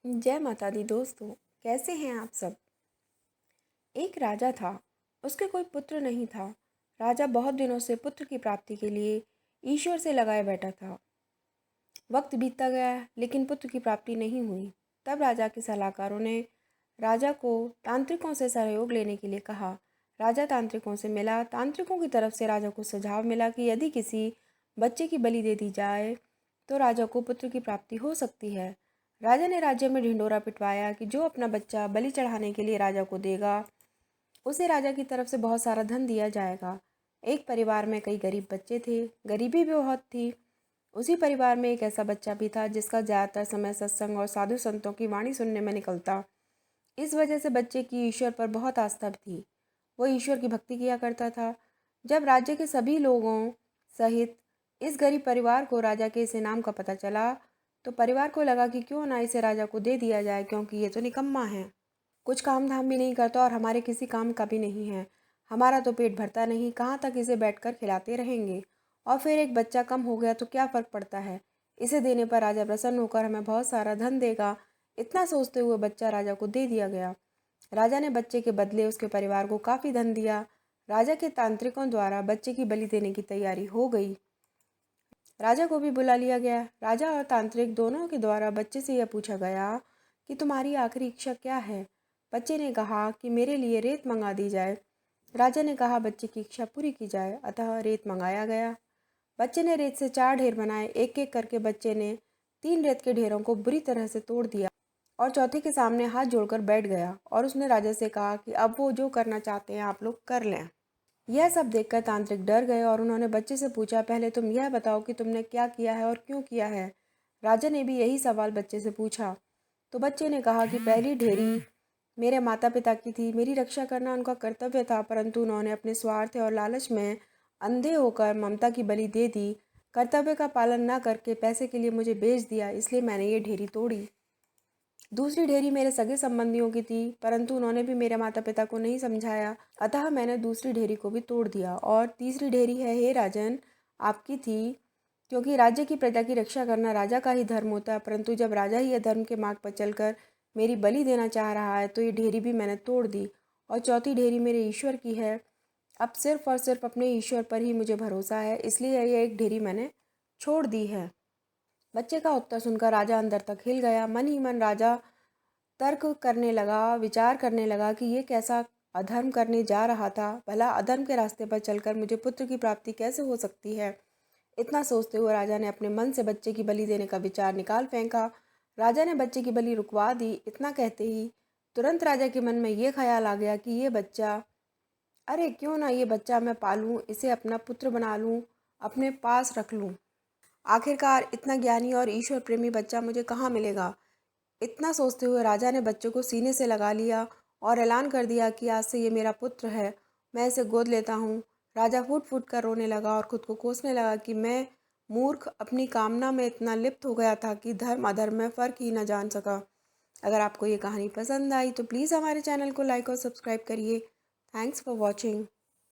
जय माता दी दोस्तों। कैसे हैं आप सब। एक राजा था। उसके कोई पुत्र नहीं था। राजा बहुत दिनों से पुत्र की प्राप्ति के लिए ईश्वर से लगाए बैठा था। वक्त बीतता गया लेकिन पुत्र की प्राप्ति नहीं हुई। तब राजा के सलाहकारों ने राजा को तांत्रिकों से सहयोग लेने के लिए कहा। राजा तांत्रिकों से मिला। तांत्रिकों की तरफ से राजा को सुझाव मिला कि यदि किसी बच्चे की बलि दे दी जाए तो राजा को पुत्र की प्राप्ति हो सकती है। राजा ने राज्य में ढिंढोरा पिटवाया कि जो अपना बच्चा बलि चढ़ाने के लिए राजा को देगा उसे राजा की तरफ से बहुत सारा धन दिया जाएगा। एक परिवार में कई गरीब बच्चे थे। गरीबी भी बहुत थी। उसी परिवार में एक ऐसा बच्चा भी था जिसका ज़्यादातर समय सत्संग और साधु संतों की वाणी सुनने में निकलता। इस वजह से बच्चे की ईश्वर पर बहुत आस्था थी। वो ईश्वर की भक्ति किया करता था। जब राज्य के सभी लोगों सहित इस गरीब परिवार को राजा के इस इनाम का पता चला तो परिवार को लगा कि क्यों ना इसे राजा को दे दिया जाए, क्योंकि ये तो निकम्मा है, कुछ काम धाम भी नहीं करता और हमारे किसी काम का भी नहीं है। हमारा तो पेट भरता नहीं, कहाँ तक इसे बैठकर खिलाते रहेंगे। और फिर एक बच्चा कम हो गया तो क्या फ़र्क पड़ता है, इसे देने पर राजा प्रसन्न होकर हमें बहुत सारा धन देगा। इतना सोचते हुए बच्चा राजा को दे दिया गया। राजा ने बच्चे के बदले उसके परिवार को काफ़ी धन दिया। राजा के तांत्रिकों द्वारा बच्चे की बलि देने की तैयारी हो गई। राजा को भी बुला लिया गया। राजा और तांत्रिक दोनों के द्वारा बच्चे से यह पूछा गया कि तुम्हारी आखिरी इच्छा क्या है। बच्चे ने कहा कि मेरे लिए रेत मंगा दी जाए। राजा ने कहा बच्चे की इच्छा पूरी की जाए, अतः रेत मंगाया गया। बच्चे ने रेत से 4 ढेर बनाए। एक एक करके बच्चे ने 3 रेत के ढेरों को बुरी तरह से तोड़ दिया और चौथे के सामने हाथ जोड़कर बैठ गया और उसने राजा से कहा कि अब वो जो करना चाहते हैं आप लोग कर लें। यह सब देखकर तांत्रिक डर गए और उन्होंने बच्चे से पूछा, पहले तुम यह बताओ कि तुमने क्या किया है और क्यों किया है। राजा ने भी यही सवाल बच्चे से पूछा। तो बच्चे ने कहा कि पहली ढेरी मेरे माता पिता की थी। मेरी रक्षा करना उनका कर्तव्य था, परंतु उन्होंने अपने स्वार्थ और लालच में अंधे होकर ममता की बलि दे दी। कर्तव्य का पालन न करके पैसे के लिए मुझे बेच दिया, इसलिए मैंने ये ढेरी तोड़ी। दूसरी ढेरी मेरे सगे संबंधियों की थी, परंतु उन्होंने भी मेरे माता पिता को नहीं समझाया, अतः मैंने दूसरी ढेरी को भी तोड़ दिया। और तीसरी ढेरी है, हे राजन, आपकी थी, क्योंकि राज्य की प्रजा की रक्षा करना राजा का ही धर्म होता है, परंतु जब राजा ही अधर्म के मार्ग पर चलकर मेरी बलि देना चाह रहा है तो ये ढेरी भी मैंने तोड़ दी। और चौथी ढेरी मेरे ईश्वर की है। अब सिर्फ और सिर्फ अपने ईश्वर पर ही मुझे भरोसा है, इसलिए यह एक ढेरी मैंने छोड़ दी है। बच्चे का उत्तर सुनकर राजा अंदर तक हिल गया। मन ही मन राजा तर्क करने लगा, विचार करने लगा कि ये कैसा अधर्म करने जा रहा था। भला अधर्म के रास्ते पर चलकर मुझे पुत्र की प्राप्ति कैसे हो सकती है। इतना सोचते हुए राजा ने अपने मन से बच्चे की बलि देने का विचार निकाल फेंका। राजा ने बच्चे की बलि रुकवा दी। इतना कहते ही तुरंत राजा के मन में ये ख्याल आ गया कि ये बच्चा, अरे क्यों ना ये बच्चा मैं पालूं, इसे अपना पुत्र बना लूं, अपने पास रख लूं। आखिरकार इतना ज्ञानी और ईश्वर प्रेमी बच्चा मुझे कहाँ मिलेगा। इतना सोचते हुए राजा ने बच्चे को सीने से लगा लिया और ऐलान कर दिया कि आज से ये मेरा पुत्र है, मैं इसे गोद लेता हूँ। राजा फूट फूट कर रोने लगा और खुद को कोसने लगा कि मैं मूर्ख अपनी कामना में इतना लिप्त हो गया था कि धर्म अधर्म में फ़र्क ही न जान सका। अगर आपको ये कहानी पसंद आई तो प्लीज़ हमारे चैनल को लाइक और सब्सक्राइब करिए। Thanks for watching.